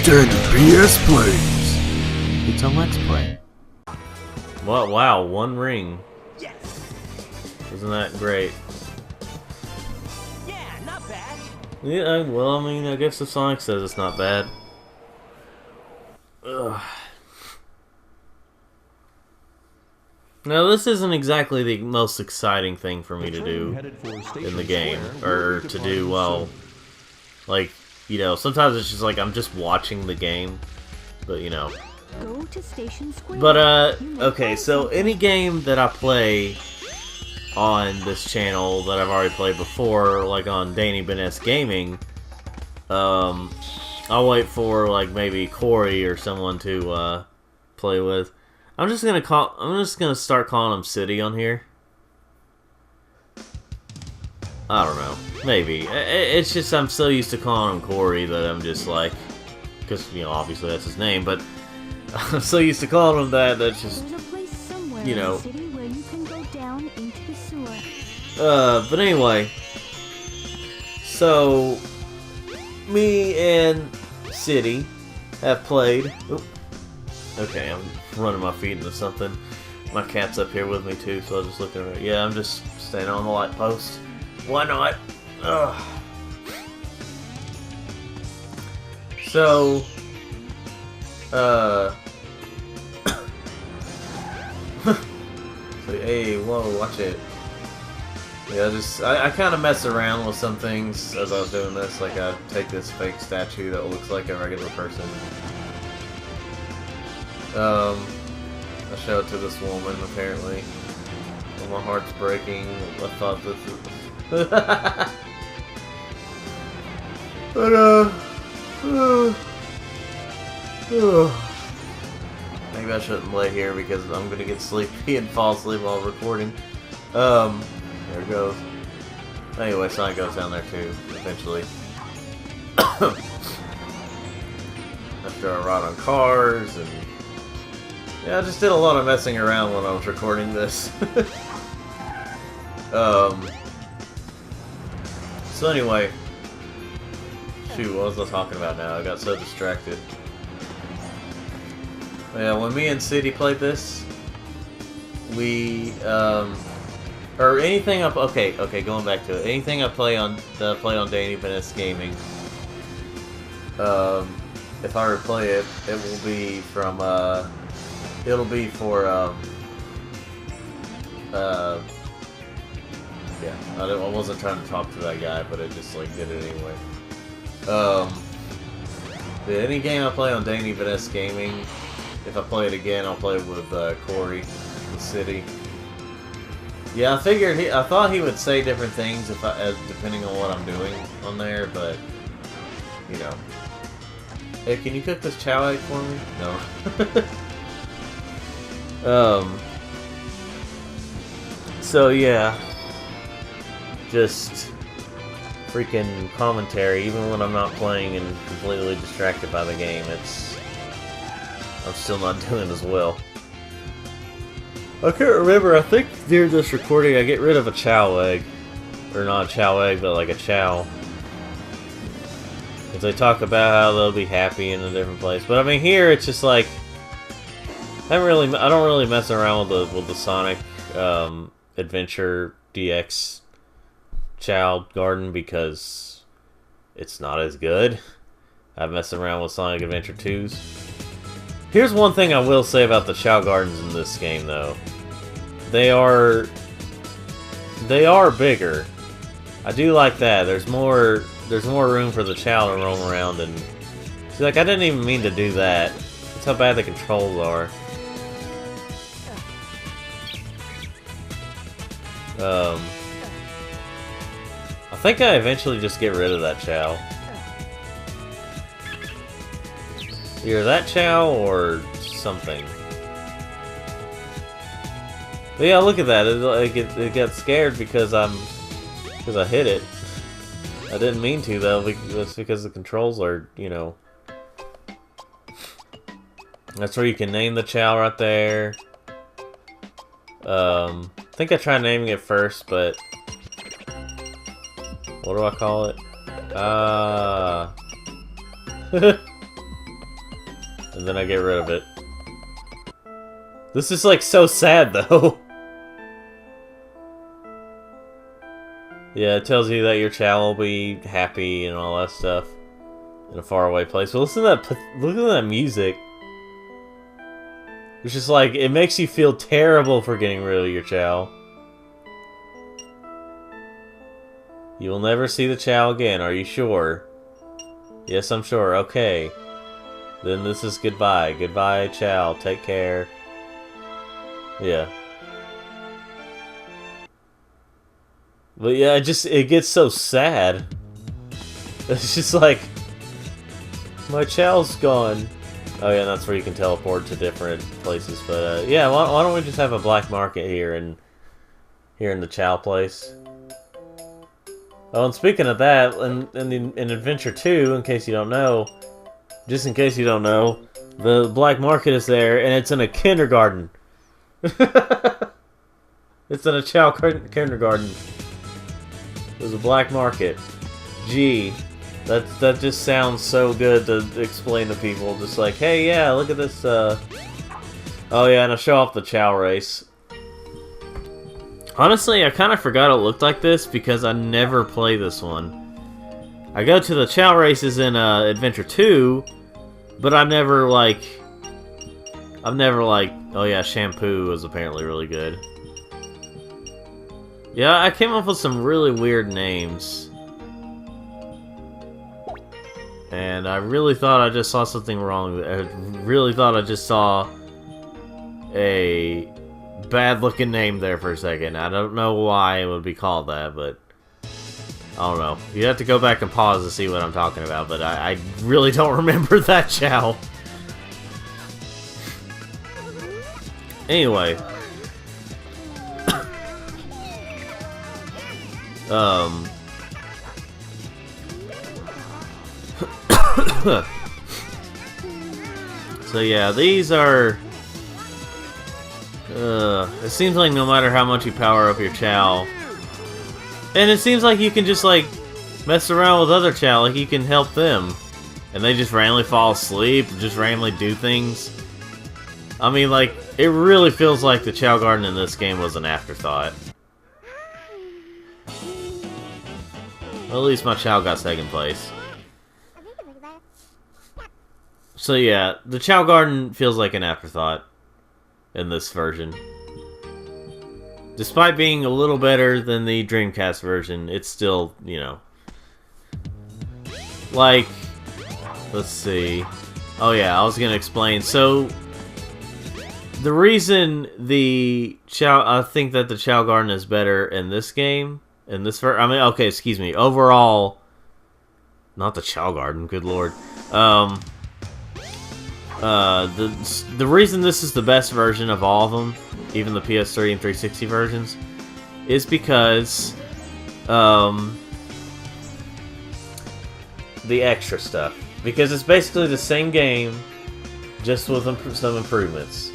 Standard BS Plays. It's a Let's Play. Well, wow, one ring. Yes. Isn't that great? Yeah, not bad. Yeah, well, I mean, I guess if Sonic says it's not bad. Ugh. Now, this isn't exactly the most exciting thing for me to do in the game, or to do, well, like, you know, sometimes it's just like I'm just watching the game, but, you know. Go to Station Square. But, okay, so any game that I play on this channel that I've already played before, like on DBSP Gaming, I'll wait for, like, maybe Corey or someone to, play with. I'm just gonna start calling him City on here. I don't know. Maybe. It's just I'm so used to calling him Corey that I'm just like, because, you know, obviously that's his name, but I'm so used to calling him that just, There's a place somewhere you know. in the city where you can go down into the sewer. But anyway, so me and City have played. Oop. Okay, I'm running my feet into something. My cat's up here with me too, so I'll just look at her. Yeah, I'm just standing on the light post. Why not? Ugh. So, hey, whoa, watch it. Yeah, I kind of mess around with some things as I was doing this. Like, I take this fake statue that looks like a regular person. I show it to this woman, apparently. Well, my heart's breaking. I thought this is... but, maybe I shouldn't lay here because I'm gonna get sleepy and fall asleep while recording. There it goes. Anyway, Sonic goes down there too, eventually. After I ride on cars and... yeah, I just did a lot of messing around when I was recording this. So anyway, shoot, what was I talking about now? I got so distracted. Yeah, when me and City played this, we, or anything up. Okay, going back to it. Anything I play on DBSP Gaming, if I replay it, it will be from, it'll be for, yeah, I wasn't trying to talk to that guy, but it just, like, did it anyway. Any game I play on DBSP Gaming, if I play it again, I'll play it with, Corey, the City. Yeah, I thought he would say different things depending on what I'm doing on there, but, you know. Hey, can you cook this chow egg for me? No. So yeah, just freaking commentary, even when I'm not playing and completely distracted by the game, I'm still not doing as well. I can't remember, I think during this recording I get rid of a chow egg. Or not a chow egg, but like a chow. Because they talk about how they'll be happy in a different place. But I mean here it's just like, I don't really mess around with the Sonic Adventure DX Child Garden because it's not as good. I've messed around with Sonic Adventure 2's. Here's one thing I will say about the Chow Gardens in this game, though. They are bigger. I do like that. There's more room for the Chow to roam around, and see, like, I didn't even mean to do that. That's how bad the controls are. I think I eventually just get rid of that Chow. Either that Chow or something. But yeah, look at that. It got scared because I hit it. I didn't mean to though. That's because the controls are, you know. That's where you can name the Chow right there. I think I tried naming it first, but what do I call it? and then I get rid of it. This is like so sad though. Yeah, it tells you that your Chow will be happy and all that stuff in a faraway place. But listen to that, look at that music. It's just like, it makes you feel terrible for getting rid of your Chow. You will never see the Chow again, are you sure? Yes, I'm sure. Okay. Then this is goodbye. Goodbye, Chow. Take care. Yeah. But yeah, it gets so sad. It's just like, my Chow's gone. Oh yeah, and that's where you can teleport to different places. But yeah, why don't we just have a black market here in the Chow place? Oh, and speaking of that, in Adventure 2, in case you don't know, just in case you don't know, the black market is there, and it's in a kindergarten. It's in a Chow kindergarten. There's a black market. Gee, that just sounds so good to explain to people. Just like, hey, yeah, look at this. Oh yeah, and I'll show off the Chow race. Honestly, I kind of forgot it looked like this because I never play this one. I go to the Chow races in Adventure 2, but I've never like, oh yeah, Shampoo was apparently really good. Yeah, I came up with some really weird names. And I really thought I just saw something wrong. I really thought I just saw a bad-looking name there for a second. I don't know why it would be called that, but I don't know. You have to go back and pause to see what I'm talking about, but I really don't remember that Chow. Anyway. So yeah, these are... it seems like no matter how much you power up your Chow... And it seems like you can just, like, mess around with other Chow, like you can help them. And they just randomly fall asleep, or just randomly do things. I mean, like, it really feels like the Chow Garden in this game was an afterthought. Well, at least my Chow got second place. So yeah, the Chow Garden feels like an afterthought in this version. Despite being a little better than the Dreamcast version, it's still, you know... Like, let's see... Oh yeah, I was gonna explain. So, the reason the I think that the Chow Garden is better in this game, I mean, okay, excuse me, overall... Not the Chow Garden, good lord. The reason this is the best version of all of them, even the PS3 and 360 versions, is because the extra stuff. Because it's basically the same game, just with some improvements.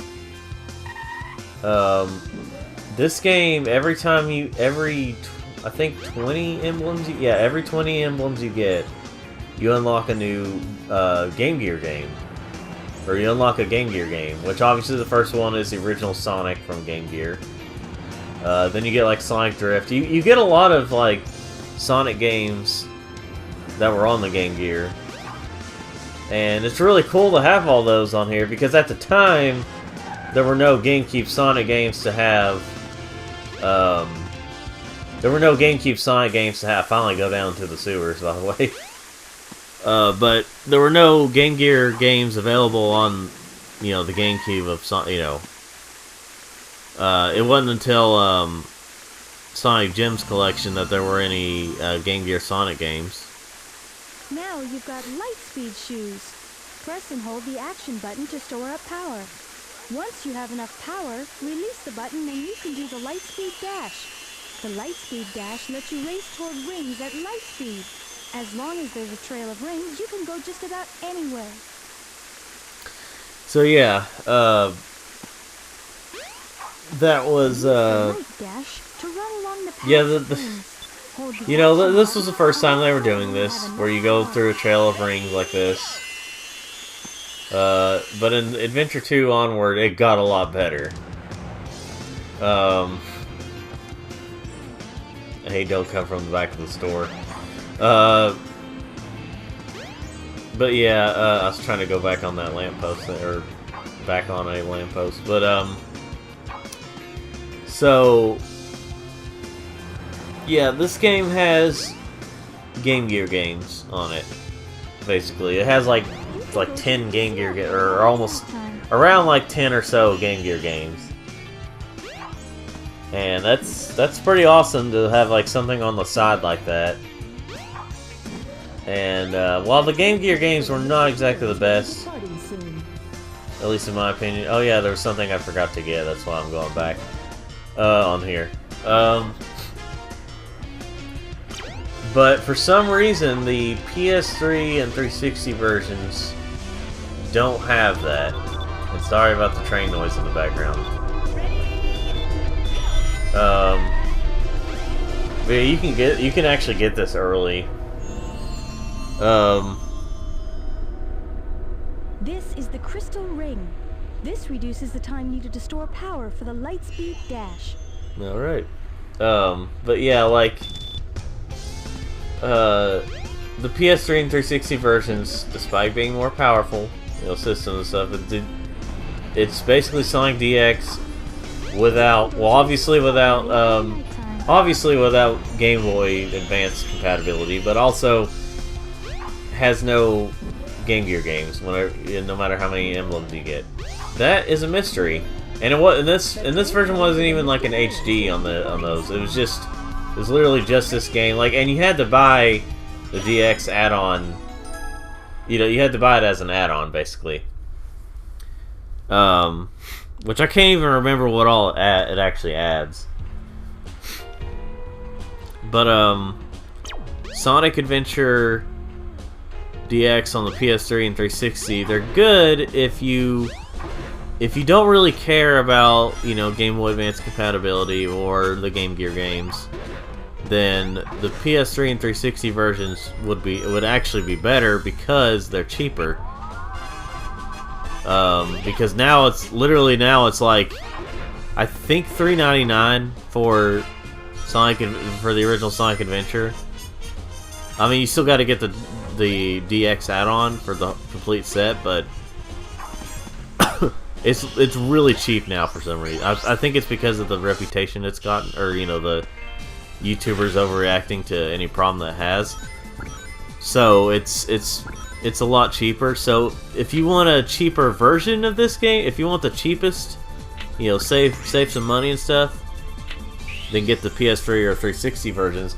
This game, every 20 emblems, every 20 emblems you get, you unlock a new Game Gear game. Or you unlock a Game Gear game, which obviously the first one is the original Sonic from Game Gear. Then you get like Sonic Drift. You get a lot of like Sonic games that were on the Game Gear. And it's really cool to have all those on here because at the time there were no GameCube Sonic games to have. There were no GameCube Sonic games to have. Finally go down to the sewers, by the way. But there were no Game Gear games available on, you know, the GameCube of Sonic, you know. It wasn't until Sonic Gems collection that there were any Game Gear Sonic games. Now you've got Lightspeed shoes. Press and hold the action button to store up power. Once you have enough power, release the button and you can do the Lightspeed Dash. The Lightspeed Dash lets you race toward rings at light speed. As long as there's a trail of rings, you can go just about anywhere. So yeah, that was yeah, you know, this was the first time they were doing this, where you go through a trail of rings like this. But in Adventure 2 onward, it got a lot better. Hey, don't come from the back of the store. But yeah, I was trying to go back on that lamppost, or back on a lamppost. But, so, yeah, this game has Game Gear games on it, basically. It has like 10 Game Gear, or almost, around like 10 or so Game Gear games. And that's pretty awesome to have like something on the side like that. And while the Game Gear games were not exactly the best, at least in my opinion. Oh yeah, there was something I forgot to get. That's why I'm going back on here. But for some reason, the PS3 and 360 versions don't have that. And sorry about the train noise in the background. But yeah, you can actually get this early. This is the crystal ring. This reduces the time needed to store power for the Lightspeed Dash. Alright. But yeah, like, the PS3 and 360 versions, despite being more powerful, you know, systems and stuff, it's basically Sonic DX without, well, obviously without Game Boy Advance compatibility, but also has no Game Gear games, no matter how many emblems you get. That is a mystery, and this version wasn't even like an HD on those. It was literally just this game. Like, and you had to buy the DX add-on. You know, you had to buy it as an add-on, basically. Which I can't even remember what all it actually adds. But Sonic Adventure DX on the PS3 and 360, they're good if you don't really care about, you know, Game Boy Advance compatibility or the Game Gear games. Then the PS3 and 360 versions would actually be better because they're cheaper. Because now it's like, I think $3.99 for the original Sonic Adventure. I mean, you still got to get the DX add-on for the complete set, but it's really cheap now for some reason. I think it's because of the reputation it's gotten, or, you know, the YouTubers overreacting to any problem that has. So it's a lot cheaper. So if you want a cheaper version of this game, if you want the cheapest, you know, save some money and stuff, then get the PS3 or 360 versions.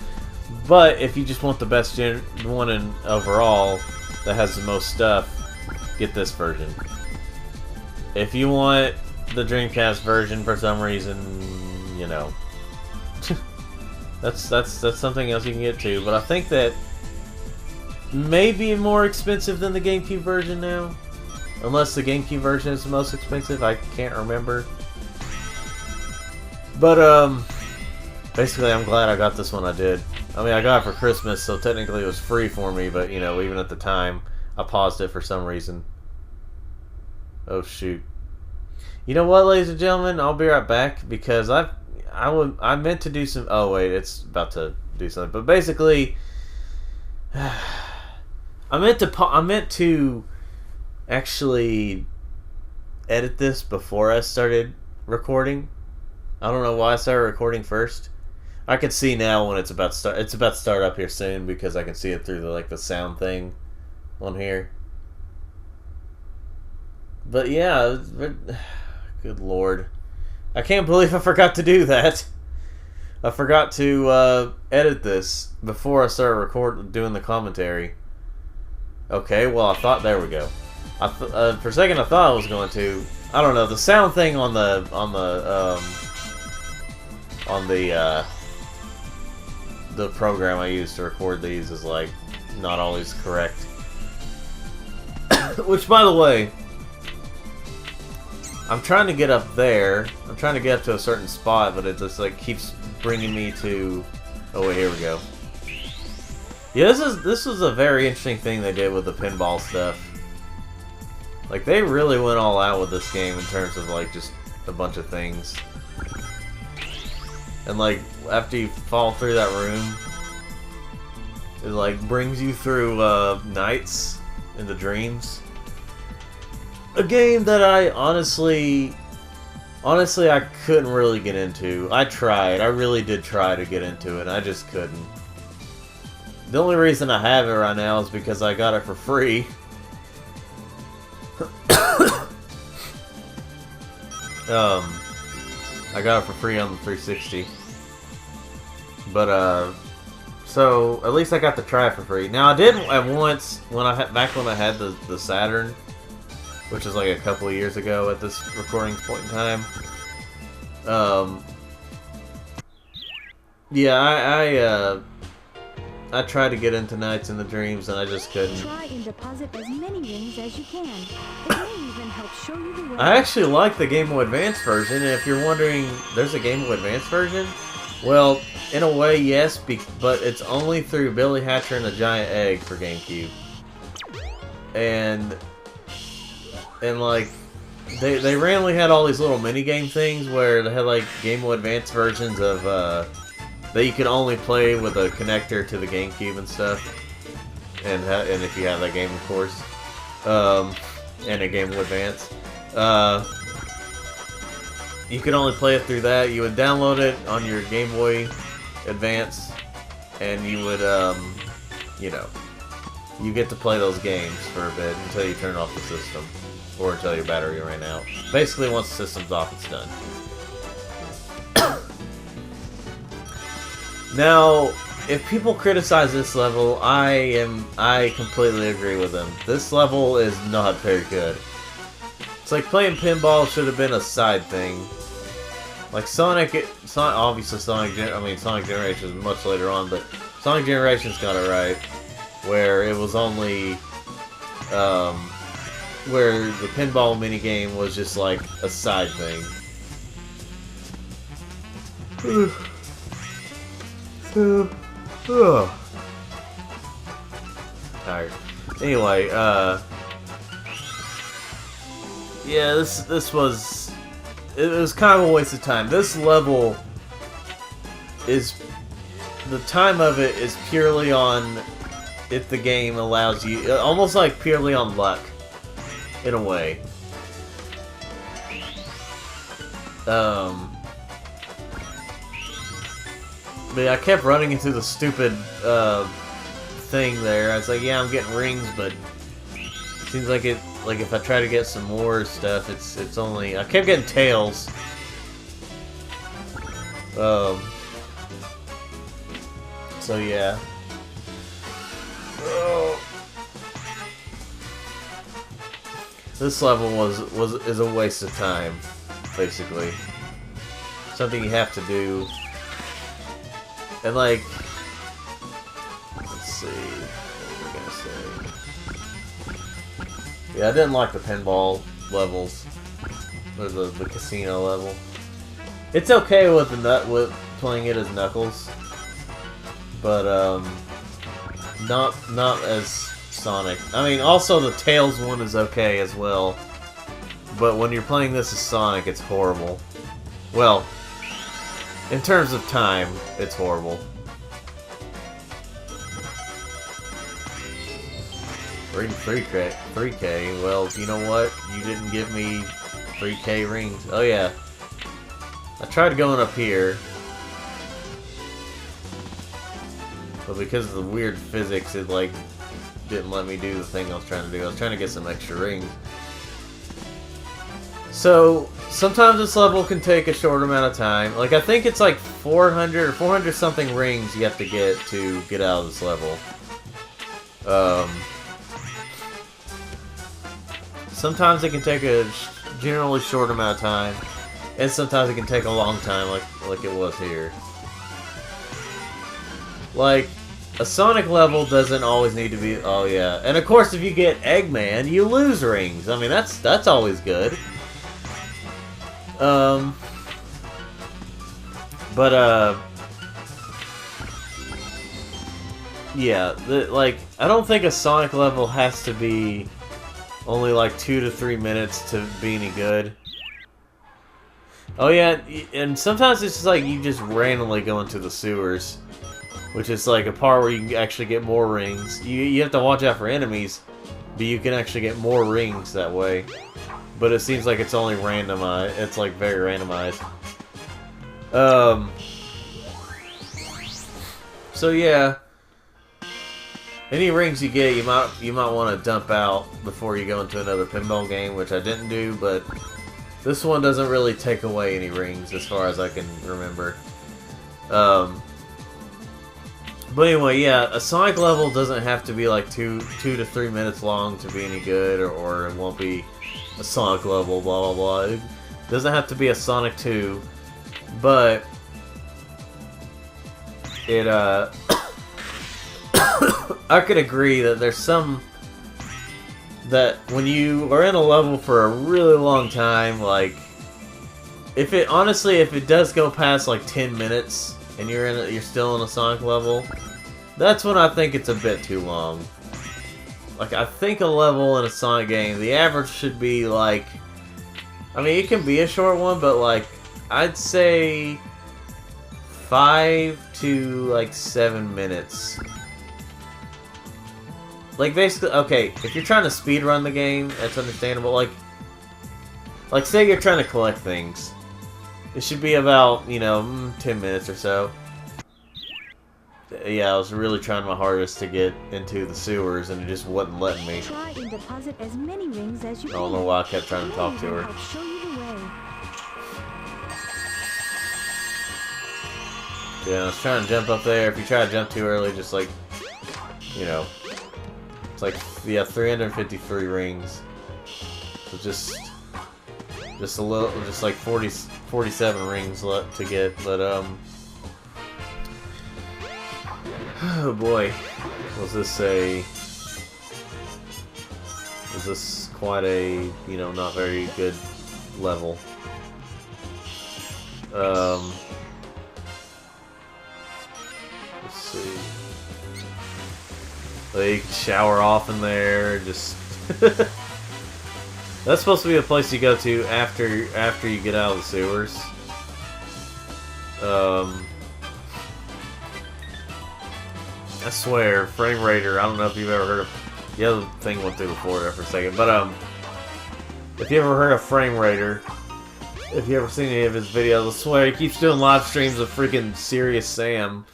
But if you just want the best one in overall that has the most stuff, get this version. If you want the Dreamcast version for some reason, you know, that's something else you can get too. But I think that may be more expensive than the GameCube version now, unless the GameCube version is the most expensive. I can't remember. But basically, I'm glad I got this one. I did. I mean, I got it for Christmas, so technically it was free for me. But, you know, even at the time, I paused it for some reason. Oh shoot! You know what, ladies and gentlemen? I'll be right back because I meant to do some. Oh wait, it's about to do something. But basically, I meant to actually edit this before I started recording. I don't know why I started recording first. I can see now when it's about to start. It's about to start up here soon because I can see it through the sound thing on here. But yeah, good lord, I can't believe I forgot to do that. I forgot to edit this before I started doing the commentary. Okay, well I thought, there we go. For a second I thought I was going to. I don't know, the sound thing on the program I use to record these is like not always correct. Which, by the way, I'm trying to get up there. I'm trying to get up to a certain spot, but it just like keeps bringing me to. Oh wait, here we go. Yeah, this was a very interesting thing they did with the pinball stuff. Like, they really went all out with this game in terms of, like, just a bunch of things. And, like, after you fall through that room, it, like, brings you through, nights into dreams. A game that I honestly, I couldn't really get into. I tried. I really did try to get into it. I just couldn't. The only reason I have it right now is because I got it for free. I got it for free on the 360. But, so at least I got to try it for free. Now I did at once back when I had the Saturn, which is like a couple of years ago at this recording point in time. Yeah, I tried to get into Nights in the Dreams and I just couldn't. Try and deposit as many rings as you can. It may even help show you the way. I actually like the Game Boy Advance version, and if you're wondering, there's a Game Boy Advance version? Well, in a way, yes, but it's only through Billy Hatcher and the Giant Egg for GameCube. And like, they randomly had all these little minigame things where they had like Game Boy Advance versions of, that you could only play with a connector to the GameCube and stuff. And if you have that game, of course. And a Game Boy Advance. You could only play it through that. You would download it on your Game Boy Advance, and you would, you know, you get to play those games for a bit until you turn off the system, or until your battery ran out. Basically, once the system's off, it's done. Now, if people criticize this level, I completely agree with them. This level is not very good. It's like playing pinball should have been a side thing. Like obviously Sonic Generations is much later on, but Sonic Generations got it right, where it was only, where the pinball minigame was just like a side thing. Tired. Anyway, yeah, this was, it was kind of a waste of time. This level is, the time of it is purely on if the game allows you, almost like purely on luck, in a way. But I kept running into the stupid thing there. I was like, yeah, I'm getting rings, but it seems like it. Like if I try to get some more stuff, it's only. I kept getting tails. So yeah. This level is a waste of time, basically. Something you have to do. And like, let's see, what was I gonna say? Yeah, I didn't like the pinball levels, or the casino level. It's okay with with playing it as Knuckles, but not as Sonic. I mean, also the Tails one is okay as well, but when you're playing this as Sonic, it's horrible. Well, in terms of time, it's horrible. Ring 3K. Well, you know what? You didn't give me 3K rings. Oh yeah. I tried going up here, but because of the weird physics, it like didn't let me do the thing I was trying to do. I was trying to get some extra rings. So sometimes this level can take a short amount of time. Like I think it's like 400 or 400 something rings you have to get out of this level. Sometimes it can take a generally short amount of time, and sometimes it can take a long time, like it was here. Like a Sonic level doesn't always need to be. Oh yeah, and of course if you get Eggman, you lose rings. I mean that's always good. Yeah, like I don't think a Sonic level has to be only like 2 to 3 minutes to be any good. Oh yeah, and sometimes it's just like you just randomly go into the sewers, which is like a part where you can actually get more rings. You have to watch out for enemies, but you can actually get more rings that way. But it seems like it's only randomized. It's like very randomized. So yeah, any rings you get, you might want to dump out before you go into another pinball game, which I didn't do, but this one doesn't really take away any rings as far as I can remember. But anyway, yeah, a Sonic level doesn't have to be like 2 to 3 minutes long to be any good, or it won't be a Sonic level, blah blah blah. It doesn't have to be a Sonic 2, but it I could agree that there's some that when you are in a level for a really long time, like if it does go past like 10 minutes and you're still in a Sonic level, that's when I think it's a bit too long. Like, I think a level in a Sonic game, the average should be like, I mean, it can be a short one, but like I'd say 5 to like 7 minutes. Like, basically, okay, if you're trying to speedrun the game, that's understandable. Like, say you're trying to collect things. It should be about, 10 minutes or so. Yeah, I was really trying my hardest to get into the sewers, and it just wasn't letting me. Try and deposit as many rings as you I don't know why I kept trying to talk to her. I'll show you the way. Yeah, I was trying to jump up there. If you try to jump too early, just like, it's like, yeah, 353 rings. So just a little, just like 47 rings left to get, but, oh boy, was this quite a, not very good level. Let's see. Well, you can shower off in there, just... That's supposed to be the place you go to after you get out of the sewers. I swear, Frame Raider, I don't know if you've ever heard of... The other thing went through before there for a second, but, if you ever heard of Frame Raider, if you ever seen any of his videos, I swear, he keeps doing live streams of freaking Serious Sam.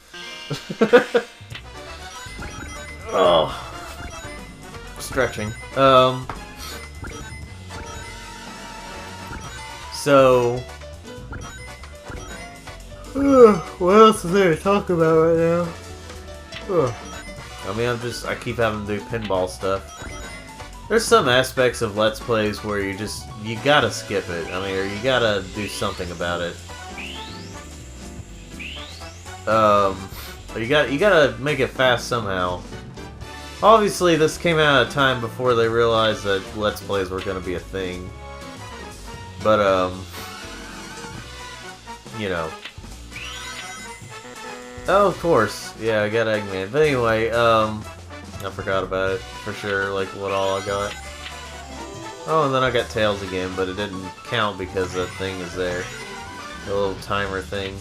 Oh. Stretching. So... what else is there to talk about right now? I mean, I keep having to do pinball stuff. There's some aspects of Let's Plays where you gotta skip it. I mean, or you gotta do something about it. You gotta make it fast somehow. Obviously, this came out at a time before they realized that Let's Plays were gonna be a thing. But, Oh, of course. Yeah, I got Eggman. But anyway, I forgot about it for sure, like what all I got. Oh, and then I got Tails again, but it didn't count because the thing is there. The little timer thing.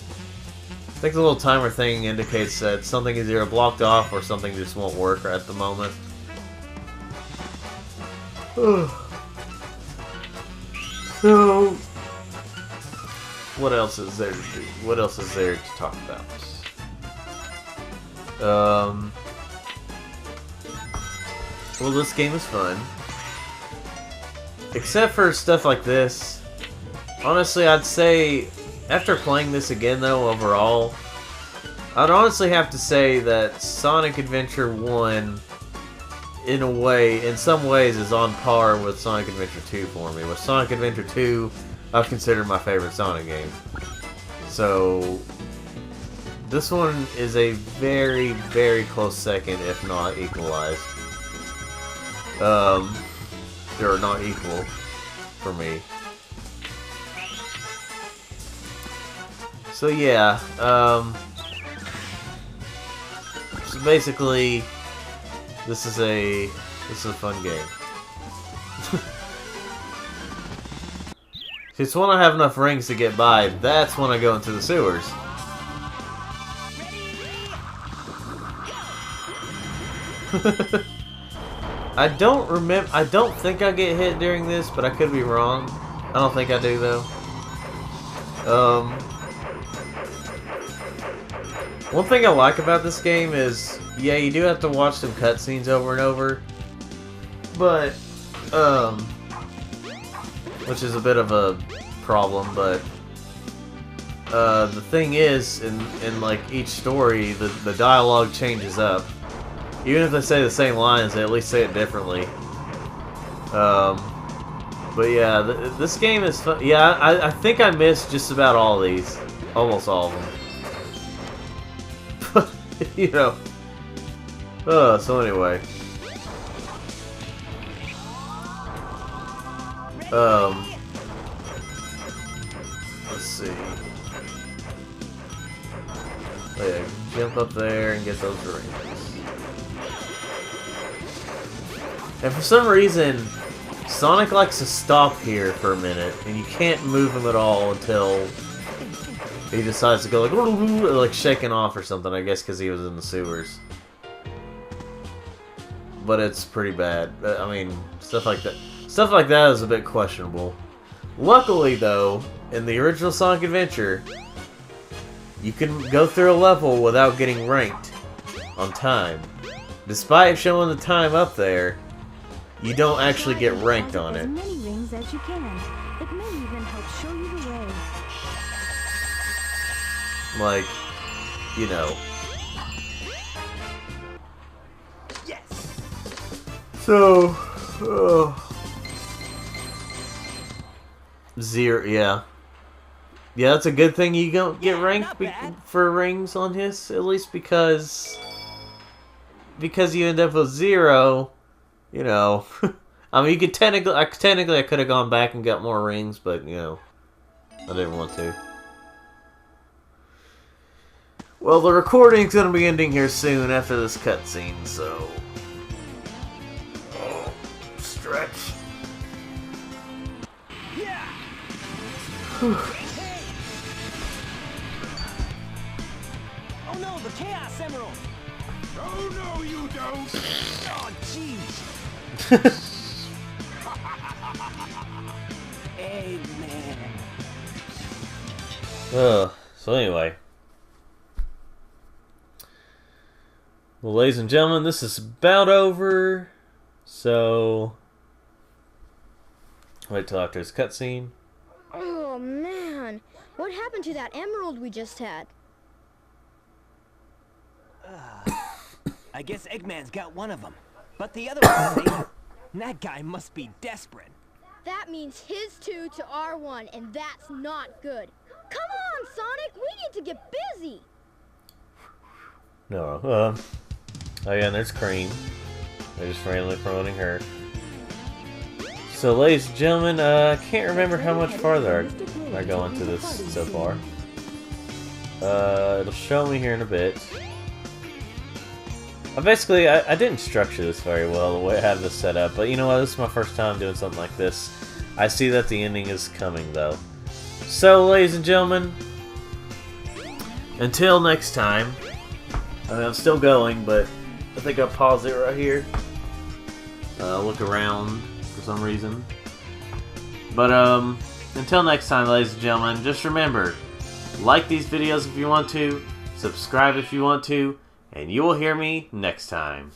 I think the little timer thing indicates that something is either blocked off or something just won't work at the moment. So, what else is there to do? What else is there to talk about? Well, this game is fun. Except for stuff like this. Honestly, I'd say, after playing this again though, overall, I'd honestly have to say that Sonic Adventure 1, in some ways, is on par with Sonic Adventure 2 for me. With Sonic Adventure 2, I've considered my favorite Sonic game. So, this one is a very, very close second, if not equalized. They're not equal for me. So yeah, so basically, this is a fun game. It's when I have enough rings to get by, that's when I go into the sewers. I don't think I get hit during this, but I could be wrong. I don't think I do though. One thing I like about this game is, yeah, you do have to watch some cutscenes over and over, but which is a bit of a problem, but the thing is, in like each story, the dialogue changes up. Even if they say the same lines, they at least say it differently. But yeah, this game is fun. Yeah, I think I missed just about all these, almost all of them. You know. So anyway. Let's see. Oh yeah, jump up there and get those rings. And for some reason, Sonic likes to stop here for a minute, and you can't move him at all until he decides to go like shaking off or something, I guess because he was in the sewers. But it's pretty bad. I mean, stuff like that is a bit questionable. Luckily, though, in the original Sonic Adventure, you can go through a level without getting ranked on time. Despite showing the time up there, you don't actually get ranked on it. As many rings as you can. It may even help show you the way. Like, you know. Yes. So, zero, yeah. Yeah, that's a good thing you don't get ranked for rings on his, at least because you end up with 0, you know. I mean, you could technically I could have gone back and got more rings, but, you know, I didn't want to. Well, the recording's gonna be ending here soon after this cutscene, so... Oh, stretch. Yeah. Oh no, the Chaos Emerald! Oh no, you don't! Oh jeez! Eggman. So anyway. Well, ladies and gentlemen, this is about over. So, wait till after this cutscene. Oh man, what happened to that emerald we just had? I guess Eggman's got one of them, but the other one's safe. That guy must be desperate. That means his 2 to our 1, and that's not good. Come on, Sonic, we need to get busy. No, oh yeah, and there's Cream. They're just randomly promoting her. So, ladies and gentlemen, I can't remember how much farther I go into this so far. It'll show me here in a bit. I didn't structure this very well, the way I have this set up, but you know what, this is my first time doing something like this. I see that the ending is coming, though. So, ladies and gentlemen, until next time, I mean, I'm still going, but I think I'll pause it right here. Look around for some reason. But, until next time, ladies and gentlemen, just remember, like these videos if you want to, subscribe if you want to, and you will hear me next time.